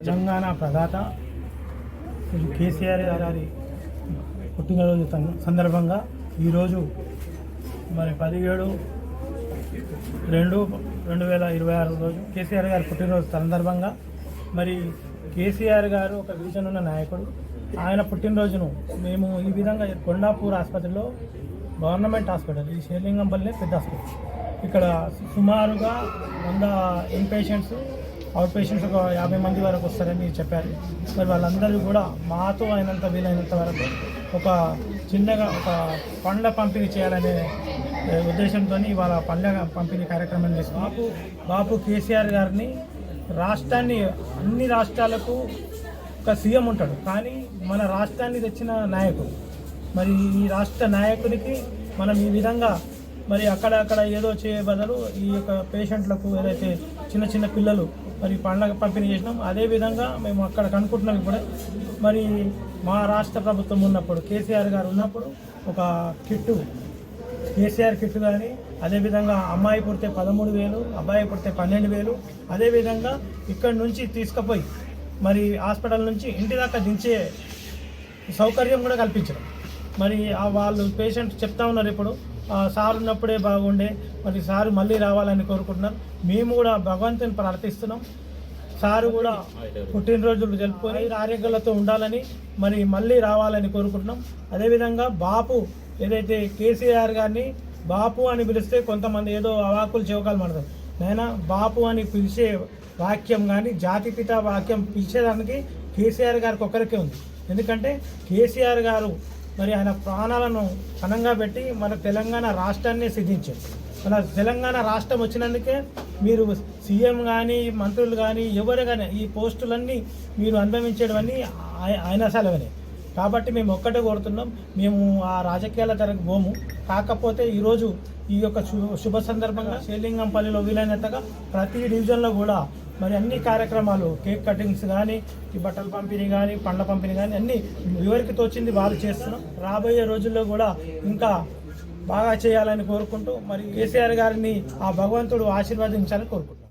తెలంగాణ ప్రదాత శ్రీ కేసీఆర్ గారి పుట్టినరోజు సందర్భంగా ఈరోజు మరి 17/2/2026 రోజు కేసీఆర్ గారి పుట్టినరోజు సందర్భంగా మరి కేసీఆర్ గారు ఒక విజన్ ఉన్న నాయకుడు. ఆయన పుట్టినరోజును మేము ఈ విధంగా కొండాపూర్ ఆసుపత్రిలో గవర్నమెంట్ హాస్పిటల్, ఈ షేర్లింగంపల్లి పెద్ద హాస్పిటల్, ఇక్కడ సుమారుగా 100 ఇన్ పేషెంట్స్, అవుట్ పేషెంట్స్ ఒక 50 మంది వరకు వస్తారని చెప్పారు. మరి వాళ్ళందరూ కూడా మాతో అయినంత వీలైనంత వరకు ఒక చిన్నగా ఒక పండ్ల పంపిణీ చేయాలనే ఉద్దేశంతో ఇవాళ పండ్ల పంపిణీ కార్యక్రమం చేస్తున్నాం. బాపు కేసీఆర్ గారిని రాష్ట్రాన్ని, అన్ని రాష్ట్రాలకు ఒక సీఎం ఉంటాడు, కానీ మన రాష్ట్రాన్ని తెచ్చిన నాయకుడు. మరి ఈ రాష్ట్ర నాయకుడికి మనం ఈ విధంగా మరి అక్కడ ఏదో చేయ బదులు ఈ యొక్క పేషెంట్లకు ఏదైతే చిన్న చిన్న పిల్లలు మరి పండ్ల పంపిణీ చేసినాం, అదేవిధంగా మేము అక్కడ కనుక్కుంటున్నాం. ఇప్పుడు మరి మా రాష్ట్ర ప్రభుత్వం ఉన్నప్పుడు, కేసీఆర్ గారు ఉన్నప్పుడు ఒక కిట్టు, కేసీఆర్ కిట్టు కానీ, అదేవిధంగా అమ్మాయి పుడితే 13,000, అబ్బాయి పుడితే 12,000, అదేవిధంగా ఇక్కడి నుంచి తీసుకుపోయి మరి హాస్పిటల్ నుంచి ఇంటి దాకా దించే సౌకర్యం కూడా కల్పించడం. మరి వాళ్ళు పేషెంట్ చెప్తా ఉన్నారు, ఇప్పుడు సార్ ఉన్నప్పుడే బాగుండే, మరి సారు మళ్ళీ రావాలని కోరుకుంటున్నారు. మేము కూడా భగవంతుని ప్రార్థిస్తున్నాం, సారు కూడా పుట్టినరోజులు జరుపుకొని ఆరోగ్యాలతో ఉండాలని, మరి మళ్ళీ రావాలని కోరుకుంటున్నాం. అదేవిధంగా బాపు, ఏదైతే కేసీఆర్ గారిని బాపు అని పిలిస్తే కొంతమంది ఏదో అవాకులు చెవకాలు మాడతారు. నైనా బాపు అని పిలిచే వాక్యం కానీ, జాతిపిత వాక్యం పిలిచేదానికి కేసీఆర్ గారికి ఒక్కరికే ఉంది. ఎందుకంటే కేసీఆర్ గారు మరి ఆయన ప్రాణాలను పణంగా పెట్టి మన తెలంగాణ రాష్ట్రాన్ని సిద్ధించారు. మన తెలంగాణ రాష్ట్రం వచ్చినందుకే మీరు సీఎం కానీ, మంత్రులు కానీ, ఎవరు కానీ ఈ పోస్టులన్నీ మీరు అనుభవించేవన్నీ ఆయన సెలవునే. కాబట్టి మేము ఒక్కటే కోరుతున్నాం, మేము ఆ రాజకీయాల తరకు పోము. కాకపోతే ఈరోజు ఈ యొక్క శుభ సందర్భంగా షేర్లింగంపల్లిలో వీలైనంతగా ప్రతి డివిజన్లో కూడా మరి అన్ని కార్యక్రమాలు, కేక్ కటింగ్స్ కానీ, ఈ బట్టల పంపిణీ కానీ, పండ్ల పంపిణీ కానీ అన్నీ ఎవరికి తోచింది వాళ్ళు చేస్తున్నాం. రాబోయే రోజుల్లో కూడా ఇంకా బాగా చేయాలని కోరుకుంటూ మరి కేసీఆర్ గారిని ఆ భగవంతుడు ఆశీర్వదించాలని కోరుకుంటున్నాం.